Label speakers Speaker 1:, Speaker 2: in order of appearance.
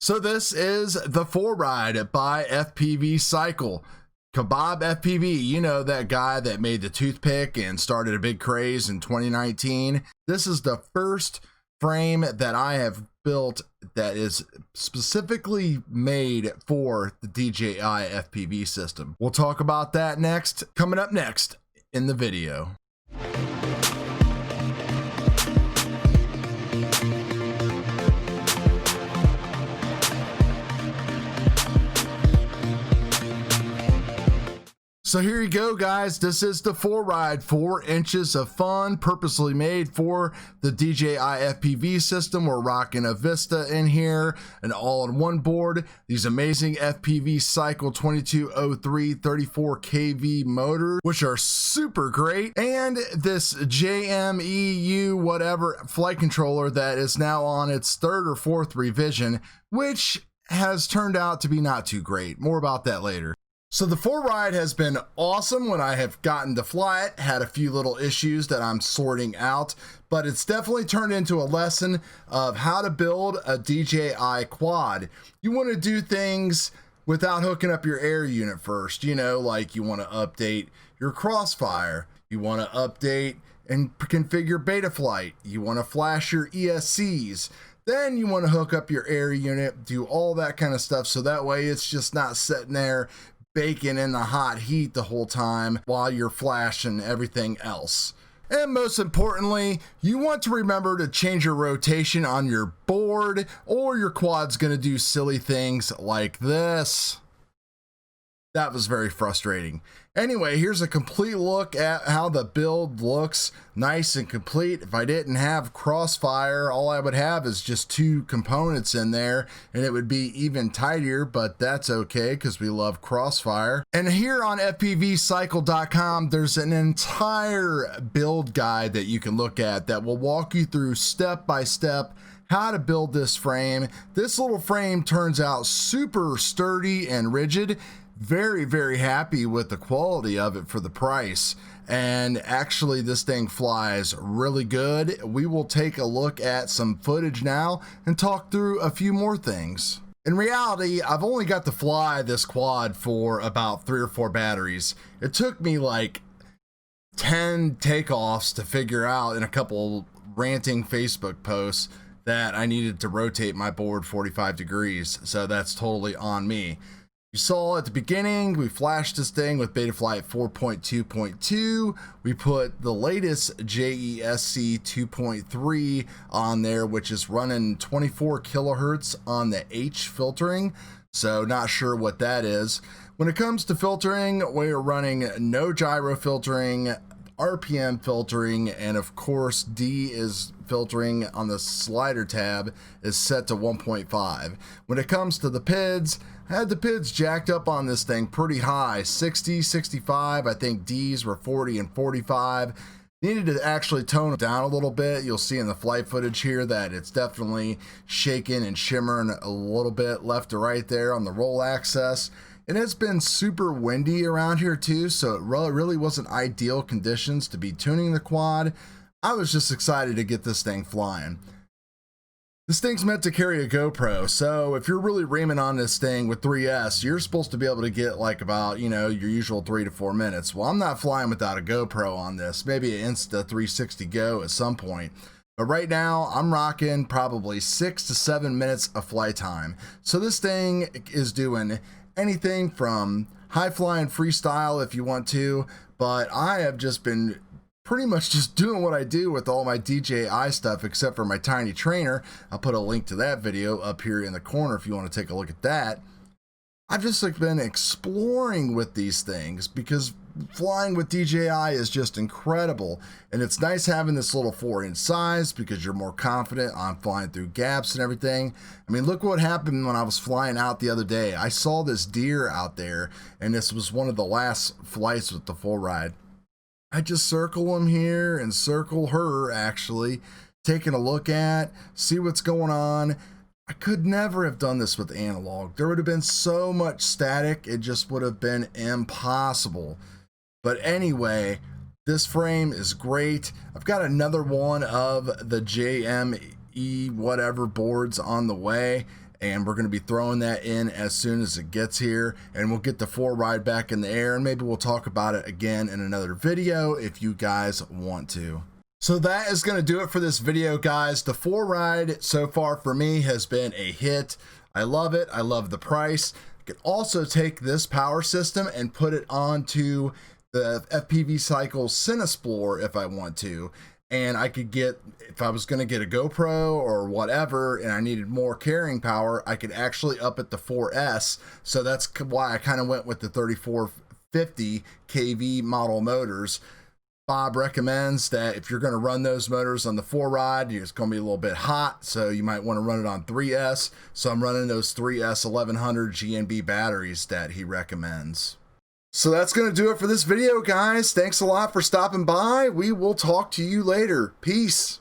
Speaker 1: So this is the 4Ride by FPV Cycle. Kebab FPV, you know, that guy that made the toothpick and started a big craze in 2019. This is the first frame that I have built that is specifically made for the DJI FPV system. We'll talk about that next, coming up next in the video. So here you go, guys. This is the 4Ride, 4 inches of fun, purposely made for the DJI FPV system. We're rocking a Vista in here, an all-in-one board, these amazing FPV Cycle 2203 34 kV motors, which are super great, and this JMEU whatever flight controller that is now on its 3rd or 4th revision, which has turned out to be not too great. More about that later. So the 4Ride has been awesome when I have gotten to fly it, had a few little issues that I'm sorting out, but it's definitely turned into a lesson of how to build a DJI quad. You want to do things without hooking up your air unit first, you know, like you want to update your Crossfire, you want to update and configure Betaflight, you want to flash your ESCs, then you want to hook up your air unit, do all that kind of stuff, so that way it's just not sitting there baking in the hot heat the whole time while you're flashing everything else. And most importantly, you want to remember to change your rotation on your board, or your quad's gonna do silly things like this. That was very frustrating. Anyway, here's a complete look at how the build looks, nice and complete. If I didn't have Crossfire, all I would have is just 2 components in there, and it would be even tighter, but that's okay because we love Crossfire. And here on FPVcycle.com, there's an entire build guide that you can look at that will walk you through step by step how to build this frame. This little frame turns out super sturdy and rigid. Very, very happy with the quality of it for the price. And actually this thing flies really good. We will take a look at some footage now and talk through a few more things. In reality, I've only got to fly this quad for about 3 or 4 batteries. It took me like 10 takeoffs to figure out in a couple ranting Facebook posts that I needed to rotate my board 45 degrees. So that's totally on me. You saw at the beginning, we flashed this thing with Betaflight 4.2.2. We put the latest JESC 2.3 on there, which is running 24 kilohertz on the H filtering. So not sure what that is. When it comes to filtering, we're running no gyro filtering, RPM filtering, and of course D is filtering on the slider tab is set to 1.5. When it comes to the PIDs, I had the PIDs jacked up on this thing pretty high, 60, 65, I think Ds were 40 and 45. Needed to actually tone it down a little bit. You'll see in the flight footage here that it's definitely shaking and shimmering a little bit left to right there on the roll axis. And it's been super windy around here too, so it really wasn't ideal conditions to be tuning the quad. I was just excited to get this thing flying. This thing's meant to carry a GoPro, so if you're really reaming on this thing with 3S, you're supposed to be able to get like about, you know, your usual 3 to 4 minutes. Well, I'm not flying without a GoPro on this, maybe an Insta360 Go at some point. But right now, I'm rocking probably 6 to 7 minutes of flight time. So this thing is doing anything from high flying freestyle if you want to, but I have just been pretty much just doing what I do with all my DJI stuff except for my tiny trainer. I'll put a link to that video up here in the corner if you want to take a look at that. I've just like been exploring with these things because flying with DJI is just incredible, and it's nice having this little 4-inch size because you're more confident on flying through gaps and everything. I mean, look what happened when I was flying out the other day. I saw this deer out there, and this was one of the last flights with the 4Ride. I just circle him here and circle her, actually, taking a look at, see what's going on. I could never have done this with analog. There would have been so much static, it just would have been impossible. But anyway, this frame is great. I've got another one of the JME whatever boards on the way, and we're going to be throwing that in as soon as it gets here, and we'll get the 4Ride back in the air, and maybe we'll talk about it again in another video if you guys want to. So that is going to do it for this video, guys. The 4Ride so far for me has been a hit. I love it. I love the price. I can also take this power system and put it onto the FPV Cycle Cinesplorer if I want to. And I could get, if I was going to get a GoPro or whatever, and I needed more carrying power, I could actually up it to 4S. So that's why I kind of went with the 3450 kV model motors. Bob recommends that if you're going to run those motors on the 4Ride, it's going to be a little bit hot, so you might want to run it on 3S. So I'm running those 3S 1100 GNB batteries that he recommends. So that's going to do it for this video, guys. Thanks a lot for stopping by. We will talk to you later. Peace.